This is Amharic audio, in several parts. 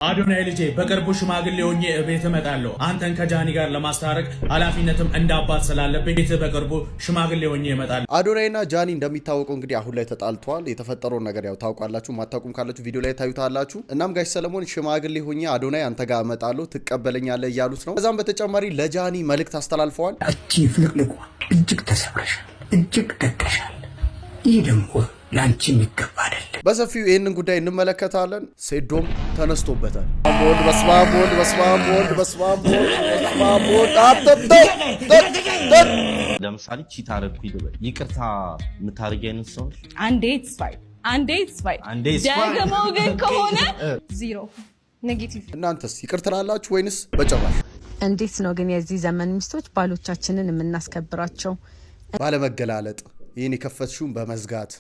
አዶናይ ልጄ በቅርቡ ሽማግሌ ሆኜ ቤት እመጣለሁ። አንተን ከጃኒ ጋር ለማስታረቅ ኃላፊነትም እንዳባት ስላለብኝ ቤት በቅርቡ ሽማግሌ ሆኜ እመጣለሁ። አዶናይና ጃኒ እንደሚታወቀው እንግዲህ አሁን ላይ ተጣልተዋል። የተፈጠረውን ነገር ያው ታውቃላችሁ፣ ማታውቁም ካላችሁ ቪዲዮ ላይ ታዩታላችሁ። እናም ጋሽ ሰለሞን ሽማግሌ ሆኜ አዶናይ አንተ ጋር እመጣለሁ ትቀበለኛለህ እያሉት ነው። ከዛም በተጨማሪ ለጃኒ መልእክት አስተላልፈዋል። እቺ ፍልቅልቋ እጅግ ተሰብረሻል፣ እጅግ ደቀሻል። ይህ ደግሞ ላንቺ የሚገባ አይደለም። በሰፊው ይህንን ጉዳይ እንመለከታለን። ሴዶም ተነስቶበታል። ወልድ በስማም ወልድ በስማም ወልድ በስማም ወልድ ለምሳሌ ቺታ አረኩ ይደበል ይቅርታ የምታርጊ አይነት ሰው አንዴ ስፋይ ደግሞ ግን ከሆነ ዜሮ ኔጌቲቭ። እናንተስ ይቅር ትላላችሁ ወይንስ በጭራሽ? እንዴት ነው ግን የዚህ ዘመን ሚስቶች ባሎቻችንን የምናስከብራቸው? ባለመገላለጥ ይህን የከፈትሽውን በመዝጋት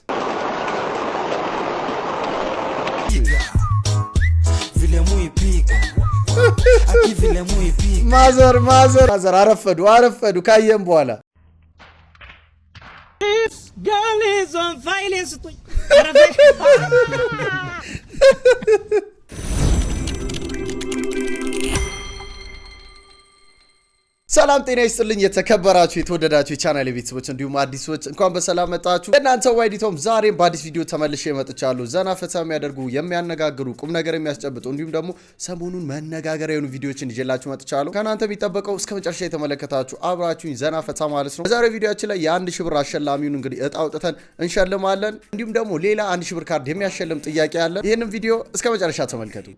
ማዘር አረፈዱ ካየም በኋላ ሰላም ጤና ይስጥልኝ የተከበራችሁ የተወደዳችሁ የቻናሌ ቤተሰቦች እንዲሁም አዲሶች እንኳን በሰላም መጣችሁ። እናንተ ዋይዲቶም ዛሬም በአዲስ ቪዲዮ ተመልሼ መጥቻለሁ። ዘና ፈታ የሚያደርጉ የሚያነጋግሩ ቁም ነገር የሚያስጨብጡ እንዲሁም ደግሞ ሰሞኑን መነጋገሪያ የሆኑ ቪዲዮዎችን ይዤላችሁ መጥቻለሁ። ከናንተ የሚጠበቀው እስከ መጨረሻ የተመለከታችሁ አብራችሁኝ ዘና ፈታ ማለት ነው። በዛሬው ቪዲዮአችን ላይ የ1000 ብር አሸላሚውን እንግዲህ እጣ አውጥተን እንሸልማለን። እንዲሁም ደግሞ ሌላ 1000 ብር ካርድ የሚያሸልም ጥያቄ አለ። ይሄንን ቪዲዮ እስከ መጨረሻ ተመልከቱ።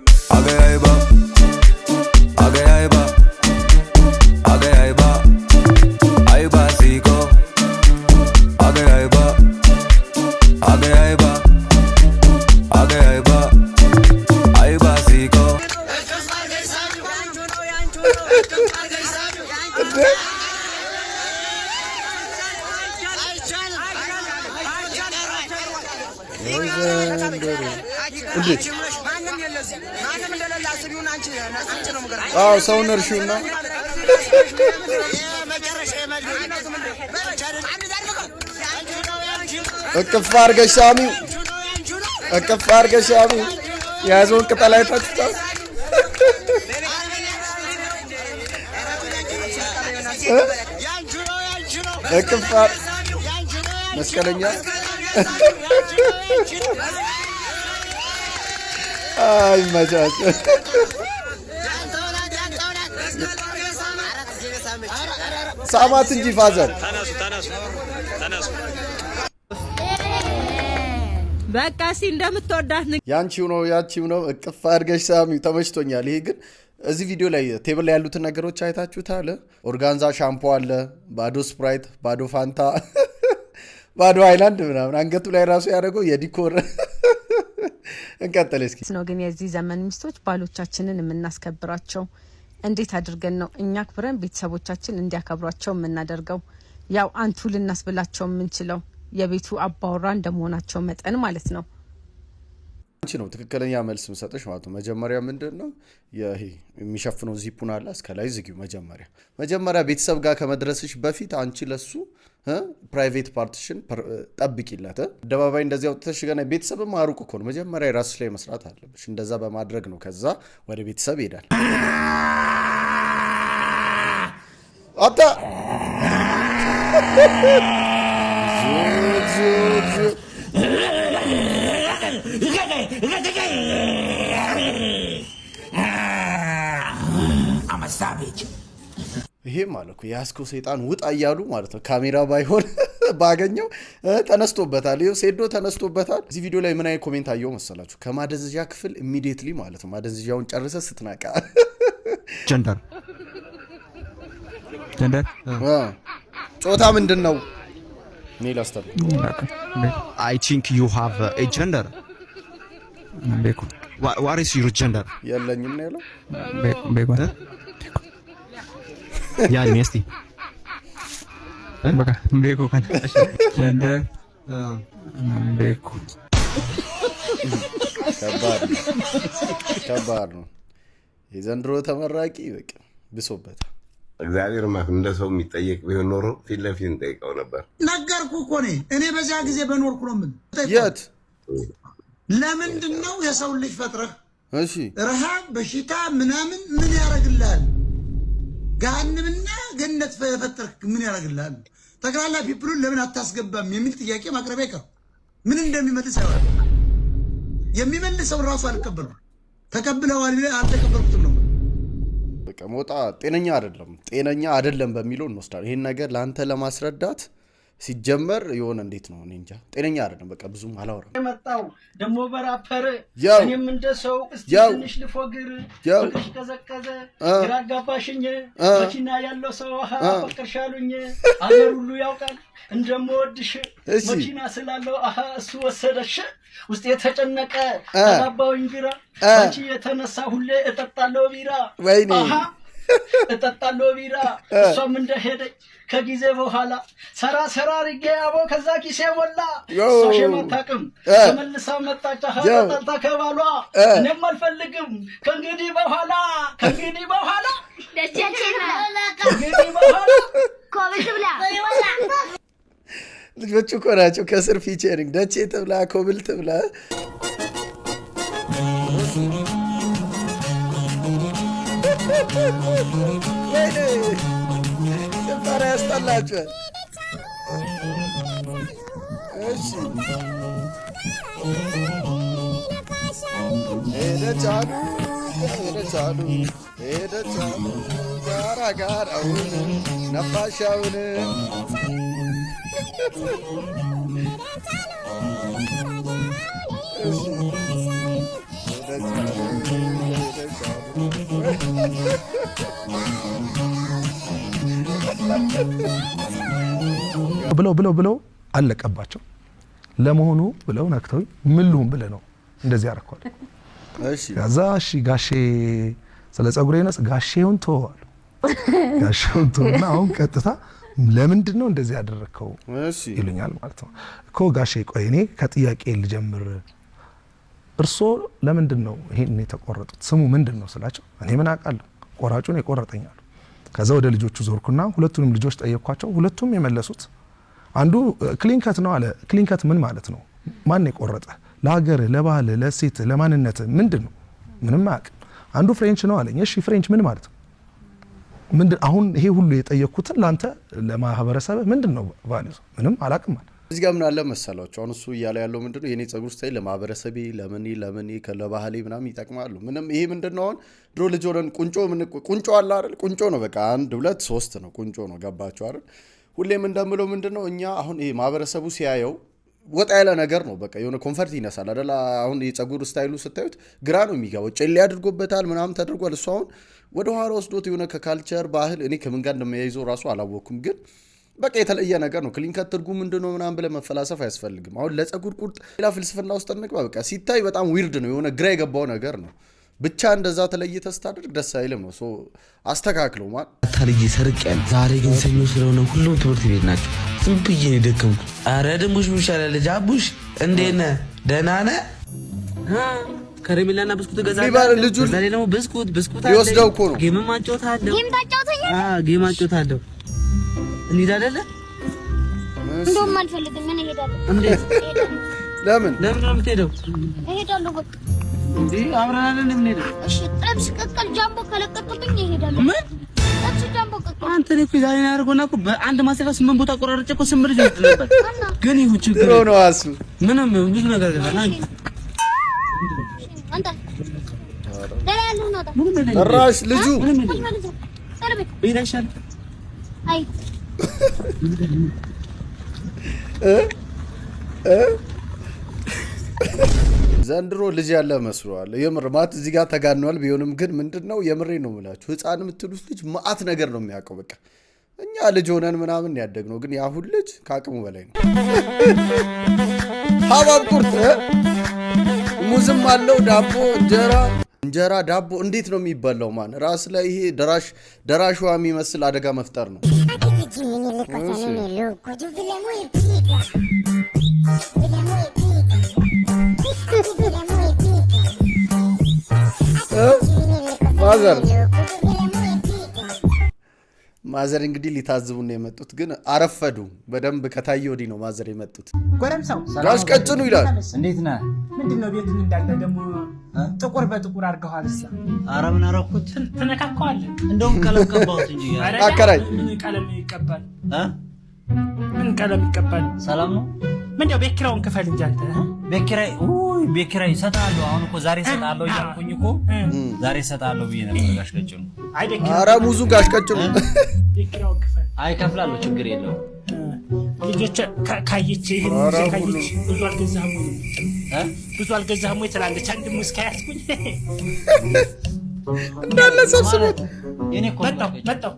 ሰውን እርሹና እቅፍ አድርገሽ ሳሚ የያዘውን ቅጠል አይታችሁታል። እቅፍ መስቀለኛ አይመቻች። ሳማት እንጂ ፋዘር በቃ ሲ እንደምትወዳት ያንቺው ነው እቅፍ አድርገሽ ሳሚ። ተመችቶኛል። ይሄ ግን እዚህ ቪዲዮ ላይ ቴብል ላይ ያሉትን ነገሮች አይታችሁታል። ኦርጋንዛ ሻምፖ አለ፣ ባዶ ስፕራይት፣ ባዶ ፋንታ፣ ባዶ ሃይላንድ ምናምን አንገቱ ላይ ራሱ ያደረገው የዲኮር እንቀጥል እስኪ ነው ግን የዚህ ዘመን ሚስቶች ባሎቻችንን የምናስከብራቸው እንዴት አድርገን ነው እኛ አክብረን ቤተሰቦቻችን እንዲያከብሯቸው የምናደርገው? ያው አንቱ ልናስብላቸው የምንችለው የቤቱ አባወራ እንደመሆናቸው መጠን ማለት ነው። አንቺ ነው ትክክለኛ መልስ መስጠሽ ማለት ነው። መጀመሪያ ምንድነው ይሄ የሚሸፍነው ዚፑን አለ እስከ ላይ ዝጊው። መጀመሪያ ቤተሰብ ጋር ከመድረስሽ በፊት አንቺ ለሱ ፕራይቬት ፓርቲሽን ጠብቂለት። አደባባይ እንደዚህ አውጥተሽ ገና ቤተሰብ ማሩቅ እኮ ነው። መጀመሪያ ራስሽ ላይ መስራት አለብሽ። እንደዛ በማድረግ ነው ከዛ ወደ ቤተሰብ ይሄዳል። አታ ይሄ ማለት ነው ያስኮ ሰይጣን ውጣ እያሉ ማለት ነው። ካሜራ ባይሆን ባገኘው ተነስቶበታል። ይሄው ሴዶ ተነስቶበታል። እዚህ ቪዲዮ ላይ ምን አይነት ኮሜንት አየው መሰላችሁ? ከማደንዘዣ ክፍል ኢሚዲየትሊ ማለት ነው ማደንዘዣውን ጨርሰ ስትናቃ ጀንደር ጾታ ምንድነው? እኔ ላስተር I think you have a gender. What is your gender? የለኝም ነው ያለው። ያኔ እስቲ በቃ ቤኮ ካን ጀንደር ቤኮ ከባድ ነው። የዘንድሮ ተመራቂ በቃ ብሶበታል። እግዚአብሔር ማፍ እንደ ሰው የሚጠየቅ ቢሆን ኖሮ ፊት ለፊት እንጠይቀው ነበር። ነገርኩ እኮ እኔ በዚያ ጊዜ በኖርኩ ነው። ምን የት ለምንድን ነው የሰው ልጅ ፈጥረህ እሺ ረሃብ በሽታ ምናምን ምን ያደርግልሃል? ገሃነምና ገነት ፈጠርክ ምን ያደርግልሃል? ጠቅላላ ፒፕሉን ለምን አታስገባም የሚል ጥያቄ ማቅረብ አይቀርም። ምን እንደሚመልስ አይዋል የሚመልሰው ራሱ አልቀበልም። ተቀብለዋል አልተቀበልኩትም ነው። በቃ ሞጣ ጤነኛ አይደለም በሚለው እንወስዳለን። ይሄን ነገር ላንተ ለማስረዳት ሲጀመር የሆነ እንዴት ነው እኔ እንጃ ጤነኛ አይደለም። በቃ ብዙም አላወራም። የመጣው ደሞ በራፐር እኔም እንደሰው እስቲ ትንሽ ልፎግር ፍቅርሽ ከዘከዘ ግራ ጋባሽኝ መኪና ያለው ሰው አፈቅርሻሉኝ አገር ሁሉ ያውቃል እንደምወድሽ መኪና ስላለው እሱ ወሰደሽ ውስጥ የተጨነቀ አባባውኝ ቢራ አንቺ የተነሳ ሁሌ እጠጣለሁ ቢራ እጠጣለሁ ቢራ እሷም እንደሄደች ከጊዜ በኋላ ሰራ አርጌ አቦ ከዛ ኪሴ ሞላ ሶሽ ማታቅም ተመልሳ መጣች ሀጣጣ ከባሏ እኔም አልፈልግም ከእንግዲህ በኋላ ልጆቹ እኮ ናቸው ከስር ፊቸሪንግ ደቼ ትብላ ኮብል ትብላ ጭፈራ ያስጠላችኋል። እሺ ሄደች አሉ ጋራውን ነፋሻውን ብለው አለቀባቸው። ለመሆኑ ብለው ነክተው ምን ልሁን ብለህ ነው እንደዚህ ያረኳል? እሺ ከዛ እሺ ጋሼ ስለ ጸጉሬ ነው ጋሼውን ተወዋል። ጋሼውን ተወና አሁን ቀጥታ ለምንድን ነው እንደዚህ ያደረከው ይሉኛል ማለት ነው እኮ ጋሼ። ቆይ እኔ ከጥያቄ ልጀምር። እርሶ ለምንድን ነው ይሄን የተቆረጡት? ስሙ ምንድን ነው ስላቸው እኔ ምን አውቃለሁ ቆራጩን የቆረጠኛል። ከዛ ወደ ልጆቹ ዞርኩና ሁለቱንም ልጆች ጠየቅኳቸው። ሁለቱም የመለሱት አንዱ ክሊንከት ነው አለ። ክሊንከት ምን ማለት ነው? ማን የቆረጠ? ለሀገር፣ ለባህል፣ ለሴት፣ ለማንነት ምንድን ነው? ምንም አያውቅም። አንዱ ፍሬንች ነው አለኝ። እሺ ፍሬንች ምን ማለት ነው? ምንድን አሁን ይሄ ሁሉ የጠየቅኩትን ላንተ ለማህበረሰብ ምንድን ነው ቫልዩ? ምንም አላውቅም አለ። እዚህ ጋር ምን አለ መሰላችሁ አሁን እሱ እያለ ያለው ምንድነው የኔ ጸጉር ስታይል ለማህበረሰቤ ለምን ከለባህሌ ምናምን ይጠቅማሉ። ምንም ይሄ ምንድነው አሁን ድሮ ልጅ ሆነን ቁንጮ አለ አይደል? ቁንጮ ነው በቃ 1 2 3 ነው ቁንጮ ነው። ገባችሁ አይደል? ሁሌም እንደምለው ምንድነው እኛ አሁን ይሄ ማህበረሰቡ ሲያየው ወጣ ያለ ነገር ነው። በቃ የሆነ ኮንፈርት ይነሳል አይደል? አሁን የጸጉር ስታይሉ ስታዩት ግራ ነው የሚገባው። ጨሌ ያድርጎበታል ምናምን ተደርጓል። እሱ አሁን ወደ ኋላ ወስዶት የሆነ ከካልቸር ባህል እኔ ከምን ጋር እንደሚያይዘው ራሱ አላወኩም ግን በቃ የተለየ ነገር ነው። ክሊንከት ትርጉም ምንድነው ምናምን ብለህ መፈላሰፍ አያስፈልግም። አሁን ለጸጉር ቁርጥ ሌላ ፍልስፍና ውስጥ እንግባ። በቃ ሲታይ በጣም ዊርድ ነው፣ የሆነ ግራ የገባው ነገር ነው። ብቻ እንደዛ ተለይተህ ስታደርግ ደስ አይልም ነው። ሶ አስተካክለው ማለት ታልዬ ሰርቀን። ዛሬ ግን ሰኞ ስለሆነ ሁሉም ትምህርት ቤት ናቸው። ዝም ብዬ ነው የደከምኩት። አረ ድንቡሽ ይሻላል። ልጅ አቡሽ እንዴት ነህ? ደህና ነህ? ከረሜላና ብስኩት ገዛለሁ። ዛሬ ደግሞ ብስኩት አለ። ይወስደው እኮ ነው። ጌም ማጫወታለሁ። ጌም ማጫወታለሁ። እንዴት አይደለ? እንደውም አልፈልግም። ምን እሄዳለሁ። እንዴት? ለምን ነው የምትሄደው? እሄዳለሁ በቃ። እንዴ አብረን አይደል የምንሄደው? እሺ ጥብስ ቅቅል ጃምቦ ከለቀቅብኝ እሄዳለሁ። ምን ጥብስ ጃምቦ ቅቅል? አንተ ነው እኮ ዛሬ ያደርጎና እኮ በአንድ ማሰራ 8 ቦታ ቆራርጬ እኮ 8 ልጅ ነበር። ግን ይሁን ችግር ነው አሱ ምንም ብዙ ነገር ገና አንተ ደላሉ ነው ራስ ልጁ ይላሻል። አይ ዘንድሮ ልጅ ያለ መስሏል። የምር ማት እዚህ ጋር ተጋኗል። ቢሆንም ግን ምንድነው የምሬ ነው የምላችሁ ህፃን የምትሉት ልጅ ማአት ነገር ነው የሚያውቀው። በቃ እኛ ልጅ ሆነን ምናምን ያደግነው ግን ያሁን ልጅ ከአቅሙ በላይ ነው። ሀባብ ቁርጥ ሙዝም አለው ዳቦ እንጀራ ዳቦ እንዴት ነው የሚበላው? ማን ራስ ላይ ይሄ ደራሽዋ የሚመስል አደጋ መፍጠር ነው። ማዘር እንግዲህ ሊታዝቡ ነው የመጡት፣ ግን አረፈዱ። በደንብ ከታየ ወዲህ ነው ማዘር የመጡት። ጎረምሳው ጋሽ ቀጭኑ ይላል። እንዴት ነህ? ምንድነው ቤቱን እንዳለ ደግሞ ጥቁር በጥቁር አድርገዋል። እዛ ኧረ ምን አደረኩት? ትነካከዋለህ። እንደውም ቀለም ቀባሁት እንጂ አከራይ ምን ቀለም ይቀባል? ምን ቀለም ይቀባል? ሰላም ነው። ምንድነው ቤት ኪራዩን ክፈል እንጂ አንተ ቤት ኪራይ ቤት ኪራይ እሰጥሃለሁ። አሁን እኮ ዛሬ እሰጥሃለሁ እያልኩኝ እኮ ዛሬ እሰጥሃለሁ ብዬ ነበር። ጋሽ ቀጭኑ ኧረ ሙዙ ጋሽ ቀጭኑ ቤት ኪራዩን ክፈል። አይ ከፍላለሁ፣ ችግር የለውም። ልጆች ካየች ይሄን ካየች ብዙ አልገዛህም ወይ ትላለች። አንድ ሙዝ ካያስኩኝ እንዳለ ሰብስቦት የኔ እኮ መጣው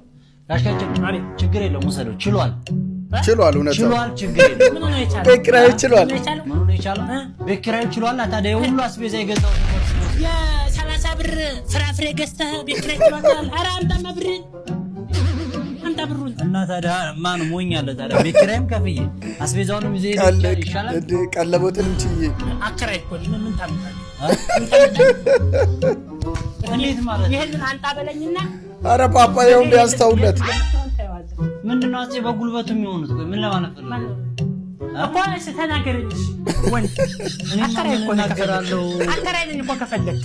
ጋሽ ቀጭኑ ችግር የለውም ውሰደው። ችሏል እውነት ችሏል፣ ችግር የለውም። ምን ነው የቻለው? ቤት ኪራዩ ችሏል። ምን ነው የቻለው? ቤት ኪራዩ ችሏል። ታዲያ ሁሉ አስቤዛ የገዛው የ30 ብር ፍራፍሬ ገዝተህ ቤት ኪራይ ችሏል። ኧረ አምጣማ ብር አምጣ ብሩን። እና ታዲያ ማን ሞኝ አለ ታዲያ? ቤት ኪራይም ከፍዬ አስቤዛውንም ይዘህ ይሻላል። ቀለቦትንም ችዬ አከራይ እኮ ምን ታምጣለህ? እንዴት ማለት ይሄንን አንጣ በለኝና ኧረ ፓፓያውን ቢያስተውለት ምንድነው አፄ በጉልበቱ የሚሆኑት? ምን ለማለት ፈልገው እኮ ተናገረኝ። ወንድ አከራይ እኮ እናገራለሁ። አከራይ ነኝ እኮ ከፈለክ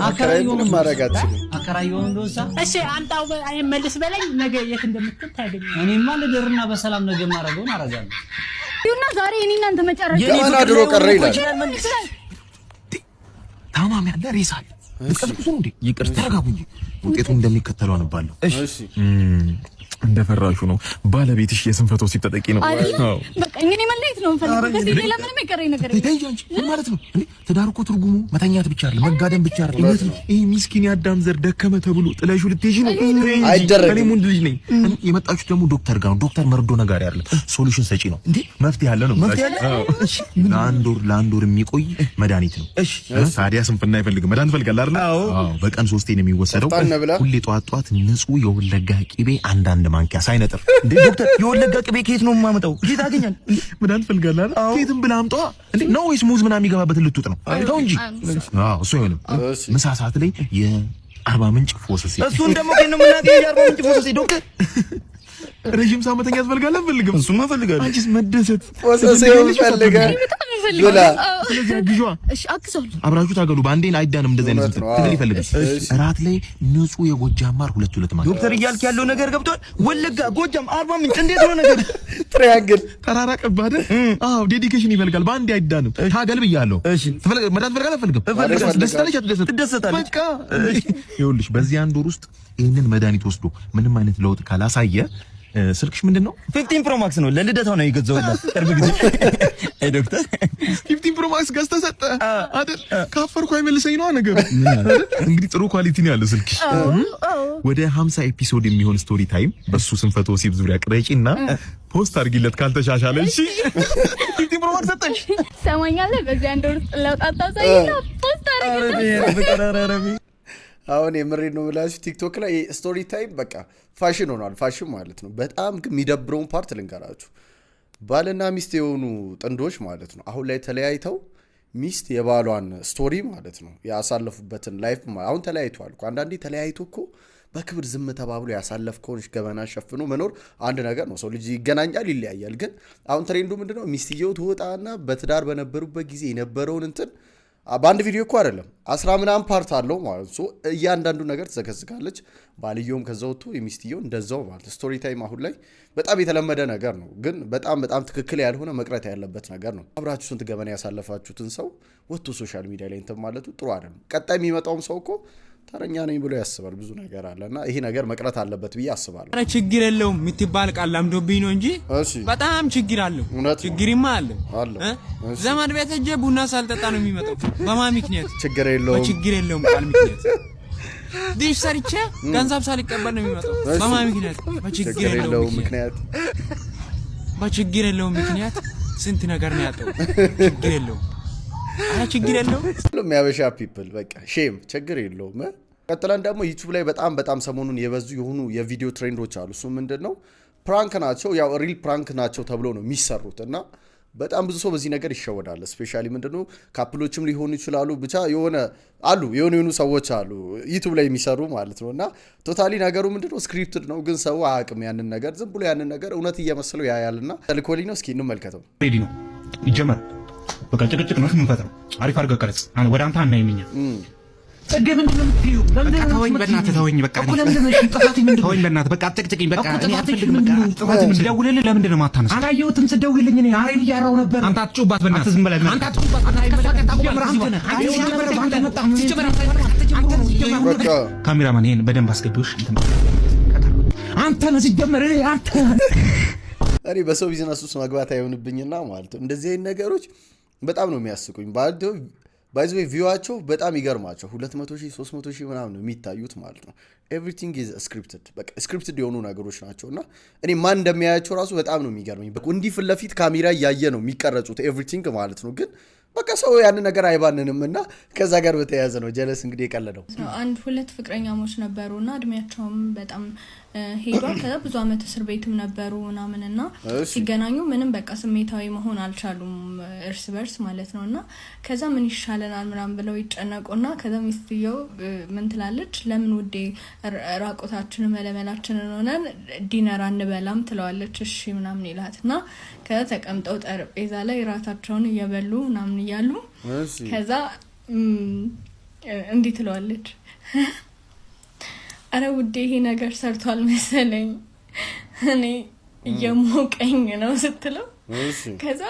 አከራይ ምን ማድረግ አትችልም። አከራይ ወንዶሳ እሺ አምጣው መልስ በለኝ። ነገ የት እንደምትል ታገኛለህ። እኔማ ልደርና በሰላም ነገ ማረገውን አረጋለሁ። ይሁንና ዛሬ እኔ እናንተ መጨረሻ ገና ድሮ ቀረ ይላል። ታማሚ ያለ ሬሳ አለ። ልቀስቅሱ እንዴ? ይቅርታ ተረጋጉ እንጂ ውጤቱን እንደሚከተለው አንባለሁ። እሺ እንደፈራሹ ነው። ባለቤትሽ የስንፈት ወሲብ ተጠቂ ነው። አዎ በቃ እኔ መለየት ነው እንፈልግ። ከዚህ ሌላ ምንም አይቀረኝ ነገር የለም። ምን ማለት ነው እንዴ? ትዳር እኮ ትርጉሙ መተኛት ብቻ አይደለም፣ መጋደም ብቻ አይደለም። እውነት ነው። ይሄ ምስኪን ያዳም ዘር ደከመ ተብሎ ጥለሹ ልትሄጂ ነው? አይደረግም። እኔ ወንድ ልጅ ነኝ። የመጣችሁት ደግሞ ዶክተር ጋር ነው። ዶክተር መርዶ ነጋሪ አይደለም፣ ሶሉሽን ሰጪ ነው። እንዴ መፍትሄ ያለ ነው። መፍትሄ ያለ? እሺ ለአንድ ወር የሚቆይ መድኃኒት ነው። እሺ ታዲያ ስንፍና አይፈልግም። መድኃኒት ፈልጋለህ አይደል? አዎ በቀን 3 ነው የሚወሰደው። ሁሌ ጧት ንጹህ የወለጋ ቂቤ አንዳንድ ማንኪያ ሳይነጥር። እንዴ ዶክተር የወለጋ ቅቤ ከየት ነው የማመጣው? ከየት አገኛል? ምን ፈልጋለህ አይደል? ከየትም ብለህ አምጣዋ። እንዴ ነው ወይስ ሙዝ ምናምን የሚገባበትን ልትውጥ ነው? ተው እንጂ። እሱ አይሆንም። ምሳ ሰዓት ላይ የአርባ ምንጭ ፎሰሴ። እሱን ደግሞ ከነ ምናቴ የአርባ ምንጭ ፎሰሴ ዶክተር ረጅም ሰዓት መተኛት ፈልጋለህ? ፈልግም። እሱማ ፈልጋለሁ። አንቺስ መደሰት ፎሰሴው ፈልጋለህ? ብላ ስለዚህ አግዟ። እሺ አግዛለሁ። አብራችሁ ታገሉ። ባንዴን አይዳንም። እንደዚህ አይነት ትግል ይፈልጋል። እራት ላይ ንጹህ የጎጃም ማር 2 ማለት ዶክተር እያልክ ያለው ነገር ገብቷል። ወለጋ፣ ጎጃም፣ አርባ ምንጭ እንዴት ነው ነገር? ትሪያንግል ተራራቀብህ አይደል? አዎ ዴዲኬሽን ይፈልጋል። ባንዴ አይዳንም። ታገል ብያለሁ። እሺ መዳን ፈልጋለህ? አልፈልግም። ደስታለች አትደሰት? ትደሰታለች። በቃ ይኸውልሽ በዚህ አንድ ወር ውስጥ ይሄንን መድኃኒት ወስዶ ምንም አይነት ለውጥ ካላሳየ ስልክሽ ምንድነው? 15 ፕሮ ማክስ ነው። ለልደታው ነው የገዛውላት ቅርብ ጊዜ። አይ ዶክተር 15 ፕሮ ማክስ ገዝተህ ሰጠህ አይደል? ካፈርኩ አይመልሰኝ ነው ነገር። እንግዲህ ጥሩ ኳሊቲ ነው ያለው ስልክሽ። ወደ 50 ኤፒሶድ የሚሆን ስቶሪ ታይም በሱ ስንፈተ ወሲብ ዙሪያ ቅረጪና ፖስት አድርጊለት ካልተሻሻለ። እሺ 15 ፕሮ ማክስ ሰጠሽ። ሰማኛለህ? በዚህ አንድ ወር ለውጥ አታሳይና ፖስት አድርጊለት። አሁን የምሬድ ነው ብላችሁ ቲክቶክ ላይ ስቶሪ ታይም በቃ ፋሽን ሆኗል። ፋሽን ማለት ነው። በጣም ግን የሚደብረውን ፓርት ልንገራችሁ። ባልና ሚስት የሆኑ ጥንዶች ማለት ነው አሁን ላይ ተለያይተው ሚስት የባሏን ስቶሪ ማለት ነው ያሳለፉበትን ላይፍ አሁን ተለያይተዋል እኮ። አንዳንዴ ተለያይቶ እኮ በክብር ዝም ተባብሎ ያሳለፍከውን ገበና ሸፍኖ መኖር አንድ ነገር ነው። ሰው ልጅ ይገናኛል፣ ይለያያል። ግን አሁን ትሬንዱ ምንድነው? ሚስትየው ትወጣና በትዳር በነበሩበት ጊዜ የነበረውን እንትን በአንድ ቪዲዮ እኮ አይደለም 10 ምናምን ፓርት አለው ማለት ነው። እያንዳንዱ ነገር ትዘከዝካለች። ባልየውም ከዛ ወጥቶ የሚስትየው እንደዛው ማለት ስቶሪ ታይም አሁን ላይ በጣም የተለመደ ነገር ነው። ግን በጣም ትክክል ያልሆነ መቅረት ያለበት ነገር ነው። አብራችሁ ስንት ገበና ያሳለፋችሁትን ሰው ወጥቶ ሶሻል ሚዲያ ላይ እንትን ማለቱ ጥሩ አይደለም። ቀጣይ የሚመጣውም ሰው እኮ ተረኛ ነኝ ብሎ ያስባል። ብዙ ነገር አለና ይሄ ነገር መቅረት አለበት ብዬ አስባለሁ። አረ ችግር የለውም የምትባል ቃል ለምዶብኝ ነው እንጂ በጣም ችግር አለው። ችግርማ አለ። ዘመድ ቤት ሄጄ ቡና ሳልጠጣ ነው የሚመጣው። በማን ምክንያት? ችግር የለውም በችግር የለውም ቃል ምክንያት። ዲሽ ሰርቼ ገንዘብ ሳልቀበል ነው የሚመጣው። በማን ምክንያት? በችግር የለውም ምክንያት። በችግር የለውም ምክንያት ስንት ነገር ነው ያጣው። ችግር የለውም አረ ችግር የለውም። ሁሉም ያበሻ ፒፕል በቃ ሼም ችግር የለውም። ቀጥለን ደግሞ ዩቲዩብ ላይ በጣም ሰሞኑን የበዙ የሆኑ የቪዲዮ ትሬንዶች አሉ። እሱ ምንድነው? ፕራንክ ናቸው፣ ያው ሪል ፕራንክ ናቸው ተብሎ ነው የሚሰሩት እና በጣም ብዙ ሰው በዚህ ነገር ይሸወዳል። ስፔሻሊ ምንድነው ካፕሎችም ሊሆኑ ይችላሉ። ብቻ የሆኑ ሰዎች አሉ ዩቲዩብ ላይ የሚሰሩ ማለት ነው እና ቶታሊ ነገሩ ምንድነው ስክሪፕትድ ነው፣ ግን ሰው አያውቅም ያንን ነገር። ዝም ብሎ ያንን ነገር እውነት እየመሰለው ያያልና ተልኮሊ ነው። እስኪ እንመልከተው። ሬዲ ነው ይጀመር። በቃ ጭቅጭቅ ነው የምንፈጥረው። አሪፍ አድርገህ ቀረጽ። ወደ አንተ አናይምኛ ጸጌ ምንድን ነው የምትይው? በቃ ተወኝ፣ በእናትህ ተወኝ። በቃ እኮ ለምንድን ነው ጥፋቴ ምንድን ነው? ተወኝ በእናትህ በቃ አትጨቅጭቅኝ። በቃ እኔ አልፈልግም። በቃ ጥፋቴ ምንድን ነው? ስደውልልህ ለምንድን ነው የማታነሳው? አላየሁትም ስትደውልልኝ እኔ አሬን እያወራሁ ነበር። አንተ አትጩባት በእናትህ ዝም በለህ። አንተ አትጩባት። ካሜራማን ይሄን በደንብ አስገቢውሽ። አንተ ነህ ሲጀመር አንተ እኔ በሰው ቢዝነስ ውስጥ መግባት አይሆንብኝና ማለት ነው። እንደዚህ አይነት ነገሮች በጣም ነው የሚያስቁኝ። ባይዘ ቪዋቸው በጣም ይገርማቸው 200,000 300,000 ምናምን ነው የሚታዩት ማለት ነው። ኤቭሪቲንግ ኢዝ ስክሪፕትድ በቃ ስክሪፕትድ የሆኑ ነገሮች ናቸውና እኔ ማን እንደሚያያቸው ራሱ በጣም ነው የሚገርመኝ። በቃ እንዲህ ፊት ለፊት ካሜራ እያየ ነው የሚቀረጹት ኤቭሪቲንግ ማለት ነው። ግን በቃ ሰው ያን ነገር አይባንንም እና ከዛ ጋር በተያያዘ ነው ጀለስ እንግዲህ የቀለደው። አንድ ሁለት ፍቅረኛሞች ነበሩና እድሜያቸውም በጣም ሄዷል። ከዛ ብዙ አመት እስር ቤትም ነበሩ ምናምንና ሲገናኙ ምንም በቃ ስሜታዊ መሆን አልቻሉም እርስ በርስ ማለት ነውና ከዛ ምን ይሻለናል ምናምን ብለው ይጨነቁና ከዛ ሚስትየው ምን ትላለች? ለምን ውዴ ራቆታችንን መለመላችንን ሆነን ዲነር አንበላም ትለዋለች። እሺ ምናምን ይላትና ከዛ ተቀምጠው ጠረጴዛ ላይ ራታቸውን እየበሉ ምናምን እያሉ ከዛ እንዲህ ትለዋለች፣ አረ ውዴ ይሄ ነገር ሰርቷል መሰለኝ እኔ እየሞቀኝ ነው ስትለው ከዛ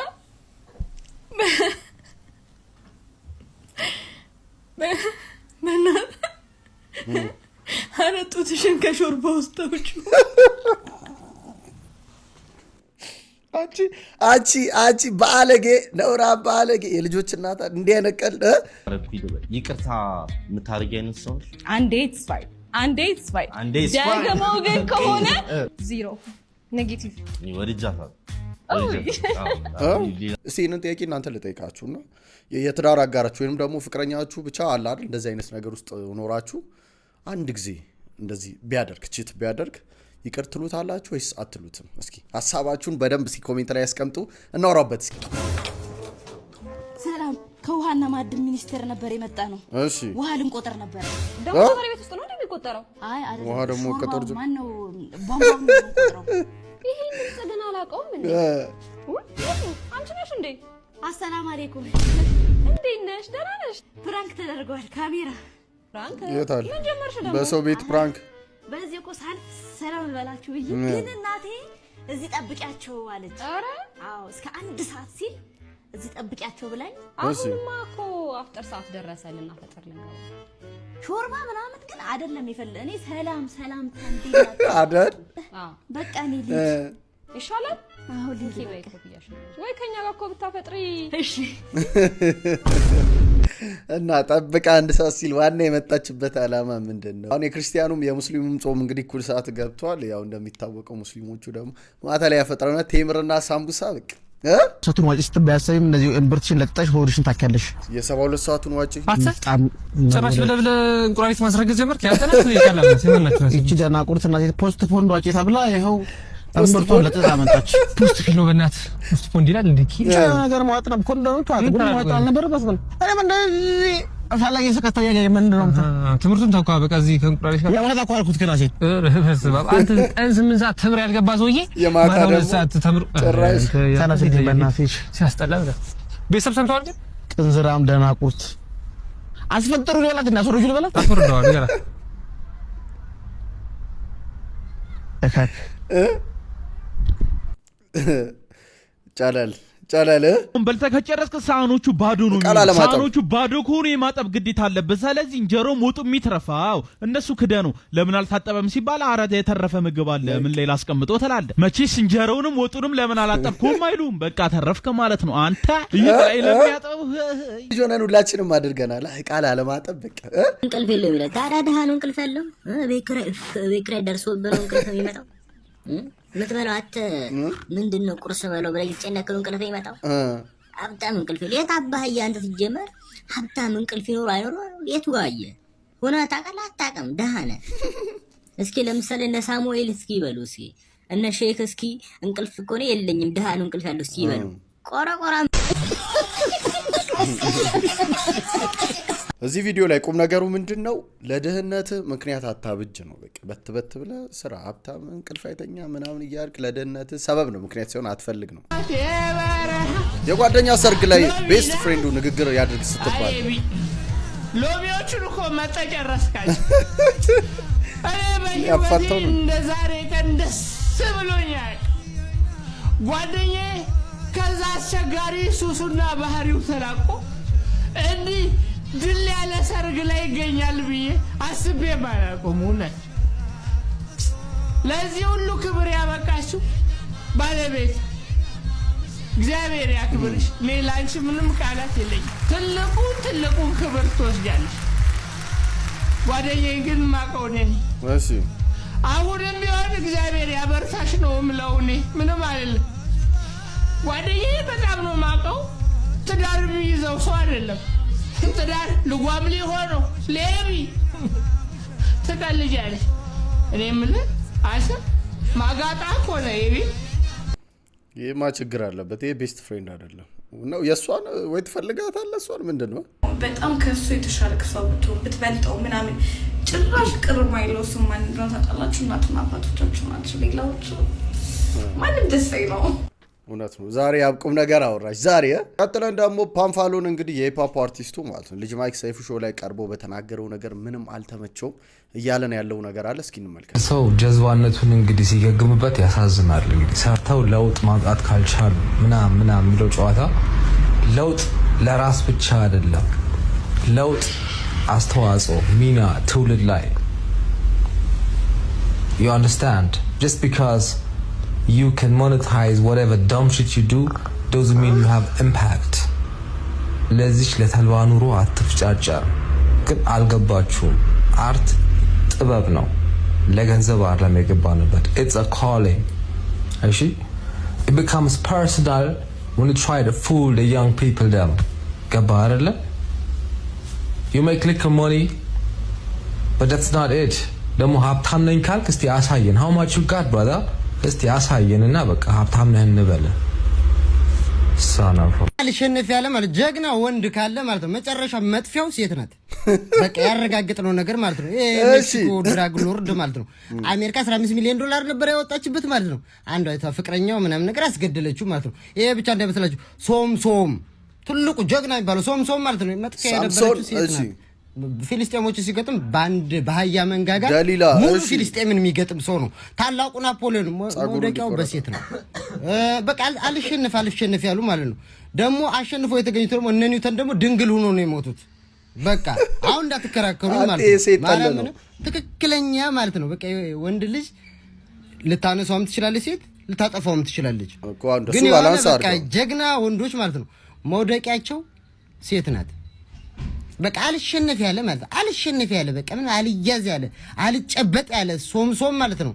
አረ ጡትሽን ከሾርባ ውስጥ አውጪ አቺ ባለጌ ነውራ ባለጌ የልጆች እናት እንዲያነቀል ይቅርታ የምታርጊ አይነት ሰው አንዴ ስፋይ ደግሞ ግን ከሆነ 0 ኔጌቲቭ ወድጃታል። እስቲ ይህንን ጥያቄ እናንተ ልጠይቃችሁና የትዳር አጋራችሁ ወይም ደግሞ ፍቅረኛችሁ ብቻ አለ አይደል እንደዚህ አይነት ነገር ውስጥ ኖራችሁ አንድ ጊዜ እንደዚህ ቢያደርግ ቺት ቢያደርግ ይቅር ትሉታላችሁ ወይስ አትሉትም? እስኪ ሀሳባችሁን በደንብ እስኪ ኮሜንት ላይ ያስቀምጡ እናወራበት። እስኪ ሰላም ከውሃና ማዕድን ሚኒስቴር ነበር የመጣ ነው። እሺ ውሃ ልንቆጥር ነበር። ደግሞ ቤት ውስጥ ነው እንደሚቆጠረው? አይ አይደለም። ውሃ ደግሞ ቆጥር ማን ነው ቧንቧው ነው የምንቆጥረው? ይሄ ምን ገና አላውቀውም እንዴ? አንቺ ነሽ እንዴ? አሰላም አለይኩም። እንዴት ነሽ? ደህና ነሽ? ፕራንክ ተደርጓል። ካሜራ ፕራንክ የታል? ምን ጀመርሽ ደግሞ? በሰው ቤት ፕራንክ በዚህ እኮ ሳልፍ ሰላም ልበላችሁ ብዬ ግን እናቴ እዚህ ጠብቂያቸው አለች። ኧረ አዎ እስከ 1 ሰዓት ሲል እዚህ ጠብቂያቸው ብላኝ። አሁንማ እኮ አፍጠር ሰዓት ደረሰልና ፈጠር ልንገባ ሾርባ ምናምን ግን አይደለም እኔ ሰላም ታንዴ አይደል? በቃ እኔ ልጅ ይሻላል። አሁን ልጅ ወይ ከኛ ጋር እኮ ብታፈጥሪ እሺ። እና ጠብቃ 1 ሰዓት ሲል ዋና የመጣችበት ዓላማ ምንድነው? አሁን የክርስቲያኑም የሙስሊሙም ጾም እንግዲህ እኩል ሰዓት ገብቷል። ያው እንደሚታወቀው ሙስሊሞቹ ደግሞ ማታ ላይ ያፈጥረና ቴምርና ሳምቡሳ በቃ ሰቱን ዋጭ ስትባያሰይም እንደዚህ እንብርትሽን ለጥጣሽ ሆድሽን ታከያለሽ። የ72 ሰዓቱን ዋጭ በጣም ጭራሽ ብለህ እንቁራሪት ማስረገዝ ጀመርክ። ያንተነስ ይቀላል ሲመናችሁ እቺ ደና ቁርት እና ፖስት ፖንድ ዋጭ ተብላ ይሄው እንብርቷን ለጥጣ መጣች። ፖስት ኪሎ በእናት ፖስት ፖንድ ይላል እንዴ? ኪሎ ነገር ማዋጥ ነው ኮንዶም ታውቁ ማዋጥ አልነበረበት ነው። እኔ እንደዚህ አፋላጊ ሰከታው ያገ ምንድነው ትምህርቱን ተውካ በቃ እዚህ ከእንቁራሪት ጋር ያማታ ቋልኩት ከራሴ በስባብ አንተ ቀን 8 ሰዓት ተምር ያልገባ ሰውዬ የማታ ደግሞ ሰዓት ተምር ጭራሽ ታናሽ በእናትሽ ሲያስጠላ ቤተሰብ ሰምተዋል። ግን ቅንዝራም ደና ቁርት አስፈጥሩ ይላል እና ሶሮጁ ይላል አስፈርደዋል ይላል እካክ ጫላለ በልተህ ከጨረስክ ሳህኖቹ ባዶ ነው። ሳህኖቹ ባዶ ከሆኑ የማጠብ ግዴታ አለበት። ስለዚህ እንጀራው ወጡ የሚትረፋው እነሱ ክደኑ ለምን አልታጠበም ሲባል አረደ የተረፈ ምግብ አለ ምን ላይ ላስቀምጦ ትላለህ። መቼስ እንጀራውንም ወጡንም ለምን አላጠብኩም አይሉም። በቃ ተረፍከ ማለት ነው። አንተ ይታይ ለሚያጠብ ጆነን ሁላችንም አድርገናል። ቃል አለማጠብ በቃ እንቅልፍ የለው ይላል። ታዲያ ደሃ ነው እንቅልፍ ያለው ቤክሬ ደርሶበት ነው እንቅልፍ የሚመጣው። ምትበለው አት ምንድነው ቁርስ በለው ብለህ ይጨነቀው እንቅልፍ ይመጣው። ሀብታም እንቅልፍ የት አባህያ አንተ ትጀመር ሀብታም እንቅልፍ ይኖር አይኖር የቱ ጋየ ሆነ ታውቃለህ? አታውቅም። ደሃ ነህ። እስኪ ለምሳሌ እነ ሳሙኤል እስኪ ይበሉ እስኪ እነ ሼክ እስኪ እንቅልፍ እኮ ነው የለኝም ደሃ ነው እንቅልፍ ያለው እስኪ ይበሉ። ቆራቆራ እዚህ ቪዲዮ ላይ ቁም ነገሩ ምንድነው? ለደህንነት ምክንያት አታብጅ ነው። በቃ በትበት ብለ ስራ ሀብታም እንቅልፍ አይተኛ ምናምን እያልክ ለደህንነት ሰበብ ነው፣ ምክንያት ሲሆን አትፈልግ ነው። የጓደኛ ሰርግ ላይ ቤስት ፍሬንዱ ንግግር ያድርግ ስትባል ሎቢዎቹን እኮ መጠጨረስካቸው ያፋተው ነው። እንደ ዛሬ ቀን ደስ ብሎኛል። ጓደኛዬ ከዛ አስቸጋሪ ሱሱና ባህሪው ተላቆ እንዲህ ድል ያለ ሰርግ ላይ ይገኛል ብዬ አስቤ ባላውቅም እውነት ለዚህ ሁሉ ክብር ያበቃችሁ ባለቤት እግዚአብሔር ያክብርሽ። እኔ ላንቺ ምንም ቃላት የለኝም። ትልቁን ክብር ትወስጃለሽ። ጓደኛዬ ግን ማቀው ነኝ። አሁንም ቢሆን እግዚአብሔር ያበርታሽ ነው የምለው። እኔ ምንም አይደለም። ጓደኛዬ በጣም ነው ማቀው። ትዳር የሚይዘው ሰው አይደለም። ትዳር ልጓም ሊሆነው ሌቢ ትቀልጃለሽ። እኔ የምልህ አሰብ ማጋጣ ሆነ ይቢ ይሄማ ችግር አለበት። ይሄ ቤስት ፍሬንድ አይደለም ነው። የሷን ወይ ትፈልጋታለህ? እሷን ምንድነው በጣም ከሱ የተሻለ ሰው ብትበልጠው ምናምን ጭራሽ ቅርብ አይለው ሰው ማን እንደሆነ ታውቃላችሁ? እናትና አባቶቻችሁ ናቸው። ሌላዎቹ ማንም ደስ አይለው። እውነት ነው። ዛሬ ያብቁም ነገር አወራሽ። ዛሬ ቀጥለን ደግሞ ፓምፋሎን እንግዲህ የሂፕሆፕ አርቲስቱ ማለት ነው ልጅ ማይክ ሰይፉ ሾው ላይ ቀርቦ በተናገረው ነገር ምንም አልተመቸውም እያለን ያለው ነገር አለ። እስኪ እንመልከት። ሰው ጀዝባነቱን እንግዲህ ሲገግምበት ያሳዝናል። እንግዲህ ሰርተው ለውጥ ማምጣት ካልቻሉ ምናምን የሚለው ጨዋታ ለውጥ ለራስ ብቻ አይደለም። ለውጥ አስተዋጽኦ ሚና ትውልድ ላይ you understand just because you can monetize whatever dumb shit you do doesn't mean you have impact. ለዚህ ለተልባ ኑሮ አትፍጫጫ። ግን አልገባችሁም። አርት ጥበብ ነው። ለገንዘብ አይደለም የገባንበት። it's a calling. እሺ it becomes personal when you try to fool the young people them. ገባ አይደለ? you make little money but that's not it. ደግሞ ሀብታም ነኝ ካልክ እስቲ አሳየን how much you got brother. እስቲ አሳየንና በቃ ሀብታም ነህ እንበል። ሳናፎ አልሸነፍ ያለ ማለት ጀግና ወንድ ካለ ማለት ነው መጨረሻ መጥፊያው ሴት ናት። በቃ ያረጋግጥነው ነገር ማለት ነው። ሜክሲኮ ድራግ ሎርድ ማለት ነው አሜሪካ $15 ሚሊዮን ነበር ያወጣችበት ማለት ነው። አንዷ ፍቅረኛው ምናምን ነገር አስገደለችው ማለት ነው። ይሄ ብቻ እንዳይመስላችሁ ሶም ትልቁ ጀግና የሚባለው ሶም ማለት ነው መጥፊያ ያደረገችው ሴት ናት። ፊሊስጤሞች ሲገጥም ባንድ በአህያ መንጋጋ ሙሉ ፊሊስጤምን የሚገጥም ሰው ነው። ታላቁ ናፖሊዮን መውደቂያው በሴት ነው። በቃ አልሸነፍ ያሉ ማለት ነው። ደግሞ አሸንፎ የተገኙት ደግሞ እነ ኒውተን ደግሞ ድንግል ሆኖ ነው የሞቱት። በቃ አሁን እንዳትከራከሩ ማለት ነው። ትክክለኛ ማለት ነው። በቃ ወንድ ልጅ ልታነሳውም ትችላለች፣ ሴት ልታጠፋውም ትችላለች። ግን በቃ ጀግና ወንዶች ማለት ነው መውደቂያቸው ሴት ናት። በቃ አልሸነፍ ያለ ማለት አልሸነፍ ያለ በቃ ምን አልያዝ ያለ አልጨበጥ ያለ ሶም ማለት ነው።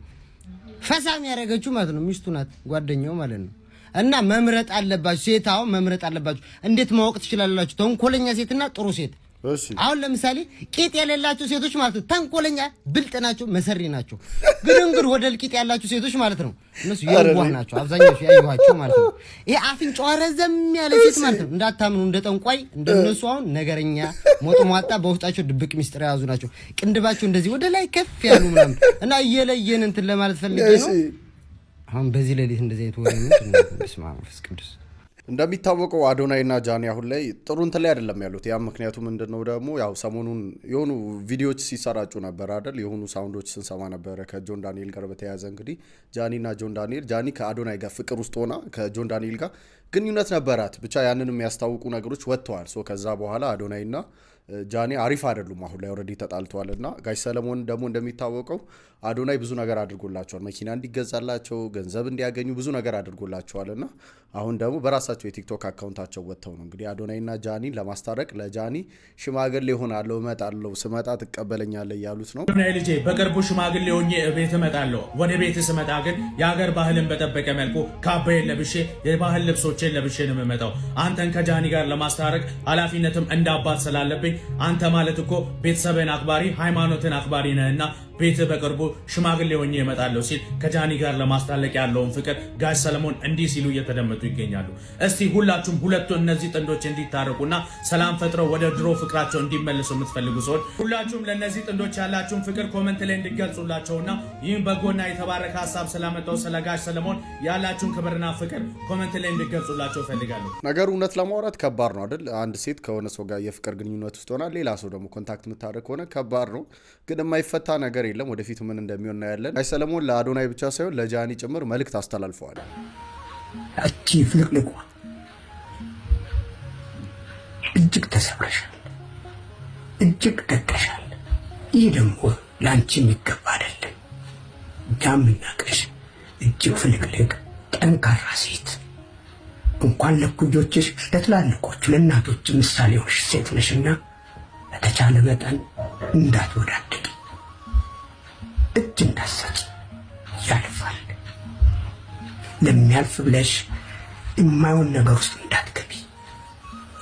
ፈሳም ያረጋችሁ ማለት ነው ሚስቱ ናት፣ ጓደኛው ማለት ነው። እና መምረጥ አለባችሁ፣ ሴታው መምረጥ አለባችሁ። እንዴት ማወቅ ትችላላችሁ? ተንኮለኛ ሴትና ጥሩ ሴት። አሁን ለምሳሌ ቂጥ የሌላችሁ ሴቶች ማለት ነው ተንኮለኛ ብልጥ ናቸው፣ መሰሪ ናቸው። ግድንግር ወደ ልቂጥ ያላችሁ ሴቶች ማለት ነው እነሱ የዋህ ናቸው፣ አብዛኞቹ ያዩዋቸው ማለት ነው። ይሄ አፍንጫው ረዘም ያለ ሴት ማለት ነው እንዳታምኑ፣ እንደ ጠንቋይ እንደነሱ አሁን ነገረኛ ሞጥሟጣ በውስጣቸው ድብቅ ሚስጥር የያዙ ናቸው። ቅንድባቸው እንደዚህ ወደ ላይ ከፍ ያሉ ምናምን እና እየለየን እንትን ለማለት ፈልጌ ነው። አሁን በዚህ ሌሊት እንደዚህ አይነት ወሬ ነው። በስመ አብ ወመንፈስ ቅዱስ። እንደሚታወቀው አዶናይና ጃኒ አሁን ላይ ጥሩ እንትን ላይ አይደለም ያሉት። ያ ምክንያቱ ምንድነው ደግሞ ያው ሰሞኑን የሆኑ ቪዲዮዎች ሲሰራጩ ነበር አይደል? የሆኑ ሳውንዶች ስንሰማ ነበር ከጆን ዳንኤል ጋር በተያያዘ እንግዲህ ጃኒና ጆን ዳንኤል ጃኒ ከአዶናይ ጋር ፍቅር ውስጥ ሆና ከጆን ዳንኤል ጋር ግንኙነት ነበራት። ብቻ ያንን የሚያስታውቁ ነገሮች ወጥተዋል። ሶ ከዛ በኋላ አዶናይና ጃኒ አሪፍ አይደሉም። አሁን ላይ ኦልሬዲ ተጣልተዋልና ጋሽ ሰለሞን ደግሞ እንደሚታወቀው አዶናይ ብዙ ነገር አድርጎላቸዋል። መኪና እንዲገዛላቸው፣ ገንዘብ እንዲያገኙ ብዙ ነገር አድርጎላቸዋልና አሁን ደግሞ በራሳቸው የቲክቶክ አካውንታቸው ወጥተው ነው እንግዲህ አዶናይና ጃኒ ለማስታረቅ ለጃኒ ሽማግሌ ሆናለሁ እመጣለሁ ስመጣ ትቀበለኛለህ እያሉት ነው። አዶናይ ልጄ በቅርቡ ሽማግሌ ሆኜ ቤት እመጣለሁ። ወደ ቤት ስመጣ ግን የሀገር ባህልን በጠበቀ መልኩ ካባዬን ለብሼ የባህል ልብሶቼን ለብሼ ነው የምመጣው። አንተን ከጃኒ ጋር ለማስታረቅ ኃላፊነትም እንደ አባት ስላለብኝ አንተ ማለት እኮ ቤተሰብን አክባሪ ሃይማኖትን አክባሪ ነህና ቤት በቅርቡ ሽማግሌ ሆኜ እመጣለሁ ሲል ከጃኒ ጋር ለማስታረቅ ያለውን ፍቅር ጋሽ ሰለሞን እንዲህ ሲሉ እየተደመጡ ይገኛሉ። እስቲ ሁላችሁም ሁለቱ እነዚህ ጥንዶች እንዲታረቁና ሰላም ፈጥረው ወደ ድሮ ፍቅራቸው እንዲመለሱ የምትፈልጉ ሰዎች ሁላችሁም ለነዚህ ጥንዶች ያላችሁን ፍቅር ኮሜንት ላይ እንዲገልጹላቸውና ይህን በጎና የተባረከ ሐሳብ ስላመጣው ስለ ጋሽ ሰለሞን ያላችሁን ክብርና ፍቅር ኮሜንት ላይ እንዲገልጹላቸው ፈልጋለሁ። ነገሩ እውነት ለማውራት ከባድ ነው አይደል? አንድ ሴት ከሆነ ሰው ጋር የፍቅር ግንኙነት ውስጥ ሆና ሌላ ሰው ደግሞ ኮንታክት የምታደርግ ከሆነ ከባድ ነው፣ ግን የማይፈታ ነገር የለም። ወደፊት ምን እንደሚሆን እናያለን። ጋሽ ሰለሞን ለአዶናይ ብቻ ሳይሆን ለጃኒ ጭምር መልእክት አስተላልፈዋል። እቺ ፍልቅልቋ እጅግ ተሰብረሻል፣ እጅግ ደቀሻል። ይህ ደግሞ ለአንቺ የሚገባ አይደለም። ጃምናቀሽ እጅግ ፍልቅልቅ ጠንካራ ሴት፣ እንኳን ለኩጆችሽ ለትላልቆቹ ለእናቶች ምሳሌ ሆንሽ ሴት ነሽና በተቻለ መጠን እንዳትወዳደቂ፣ እጅ እንዳትሰጪ። ያልፋል። ለሚያልፍ ብለሽ የማይሆን ነገር ውስጥ እንዳትገቢ።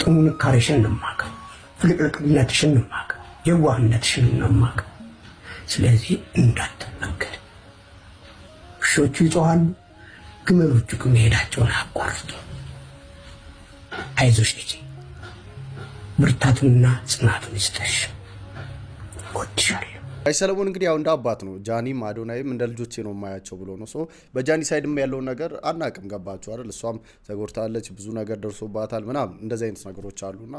ጥንካሬሽን እንማከር፣ ፍልቅልቅነትሽን እንማከር፣ የዋህነትሽን እንማከር። ስለዚህ እንዳትመከር። ውሾቹ ይጮኻሉ፣ ግመሎቹ ግን መሄዳቸውን አያቋርጡ። አይዞሽ ልጄ፣ ብርታቱንና ጽናቱን ይስጠሽ። እወድሻለሁ። ጋሽ ሰለሞን እንግዲህ ያው እንደ አባት ነው። ጃኒም አዶናይም እንደ ልጆቼ ነው የማያቸው ብሎ ነው። በጃኒ ሳይድም ያለውን ነገር አናቅም። ገባችሁ አይደል? እሷም ተጎድታለች፣ ብዙ ነገር ደርሶባታል ምናምን እንደዚህ አይነት ነገሮች አሉና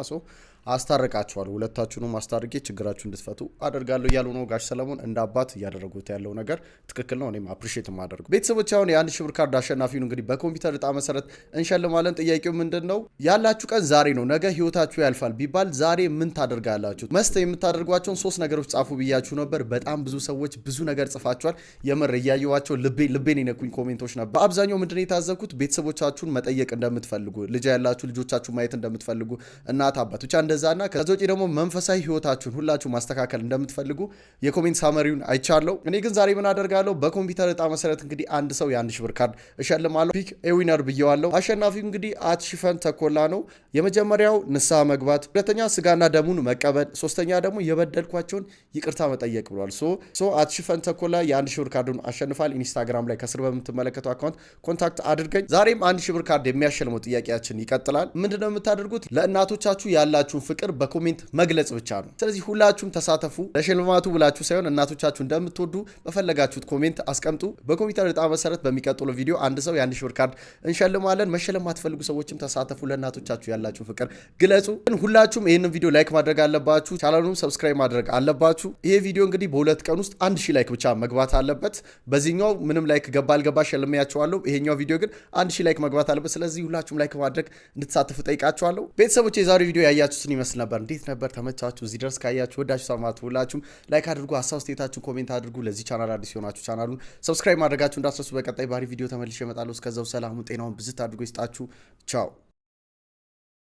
አስታርቃችኋል። ሁለታችሁንም አስታርቄ ችግራችሁ እንድትፈቱ አደርጋለሁ እያሉ ነው ጋሽ ሰለሞን። እንደ አባት እያደረጉት ያለው ነገር ትክክል ነው። እኔም አፕሪሼት ማደርጉ ቤተሰቦች። አሁን የ1000 ብር ካርድ አሸናፊውን እንግዲህ በኮምፒውተር እጣ መሰረት እንሸልማለን። ጥያቄው ምንድን ነው? ያላችሁ ቀን ዛሬ ነው፣ ነገ ህይወታችሁ ያልፋል ቢባል ዛሬ ምን ታደርጋላችሁ? መስተ የምታደርጓቸውን 3 ነገሮች ጻፉ ብያችሁ ነበር። በጣም ብዙ ሰዎች ብዙ ነገር ጽፋችኋል። የምር እያየዋቸው ልቤን የነኩኝ ኮሜንቶች ነበር። በአብዛኛው ምንድን ነው የታዘብኩት? ቤተሰቦቻችሁን መጠየቅ እንደምትፈልጉ፣ ልጅ ያላችሁ ልጆቻችሁ ማየት እንደምትፈልጉ፣ እናት አባት ብቻ እንደዛና ከዛ ውጪ ደግሞ መንፈሳዊ ህይወታችሁን ሁላችሁ ማስተካከል እንደምትፈልጉ የኮሜንት ሳመሪውን አይቻለሁ። እኔ ግን ዛሬ ምን አደርጋለሁ? በኮምፒውተር እጣ መሰረት እንግዲህ አንድ ሰው የ1000 ብር ካርድ እሸልማለሁ። ፒክ ኤዊነር ብየዋለሁ። አሸናፊው እንግዲህ አትሽፈን ተኮላ ነው። የመጀመሪያው ንስሐ መግባት፣ ሁለተኛ ስጋና ደሙን መቀበል፣ ሶስተኛ ደግሞ የበደልኳቸውን ይቅርታ መጠየቅ ብሏል። አትሽፈን ተኮላ የ1000 ብር ካርዱን አሸንፋል። ኢንስታግራም ላይ ከስር በምትመለከተው አካውንት ኮንታክት አድርገኝ። ዛሬም 1000 ብር ካርድ የሚያሸልመው ጥያቄያችን ይቀጥላል። ምንድነው የምታደርጉት? ለእናቶቻችሁ ያላችሁን ፍቅር በኮሜንት መግለጽ ብቻ ነው። ስለዚህ ሁላችሁም ተሳተፉ። ለሽልማቱ ብላችሁ ሳይሆን እናቶቻችሁ እንደምትወዱ በፈለጋችሁት ኮሜንት አስቀምጡ። በኮምፒውተር እጣ መሰረት በሚቀጥለው ቪዲዮ አንድ ሰው የ1000 ብር ካርድ እንሸልማለን። መሸለም አትፈልጉ ሰዎችም ተሳተፉ። ለእናቶቻችሁ ያላችሁን ፍቅር ግለጹ። ግን ሁላችሁም ይህንን ቪዲዮ ላይክ ማድረግ አለባችሁ። ቻናሉን ሰብስክራይብ ማድረግ አለባችሁ። ይሄ ቪዲዮ እንግዲህ በ2 ቀን ውስጥ 1000 ላይክ ብቻ መግባት አለበት። በዚህኛው ምንም ላይክ ገባ አልገባ ሸልሜያችኋለሁ። ይሄኛው ቪዲዮ ግን 1000 ላይክ መግባት አለበት። ስለዚህ ሁላችሁም ላይክ ማድረግ እንድትሳተፉ ጠይቃችኋለሁ። ቤተሰቦች የዛሬው ቪዲዮ ያያችሁትን ይመስል ነበር። እንዴት ነበር? ተመቻችሁ? እዚህ ድረስ ካያችሁ ወዳችሁ ሰማቱ። ሁላችሁም ላይክ አድርጉ፣ ሀሳብ አስተያየታችሁን ኮሜንት አድርጉ። ለዚህ ቻናል አዲስ የሆናችሁ ቻናሉን ሰብስክራይብ ማድረጋችሁ እንዳትረሱ። በቀጣይ ባሪ ቪዲዮ ተመልሼ እመጣለሁ። እስከዛው ሰላሙን ጤናውን ብዝት አድርጎ ይስጣችሁ። ቻው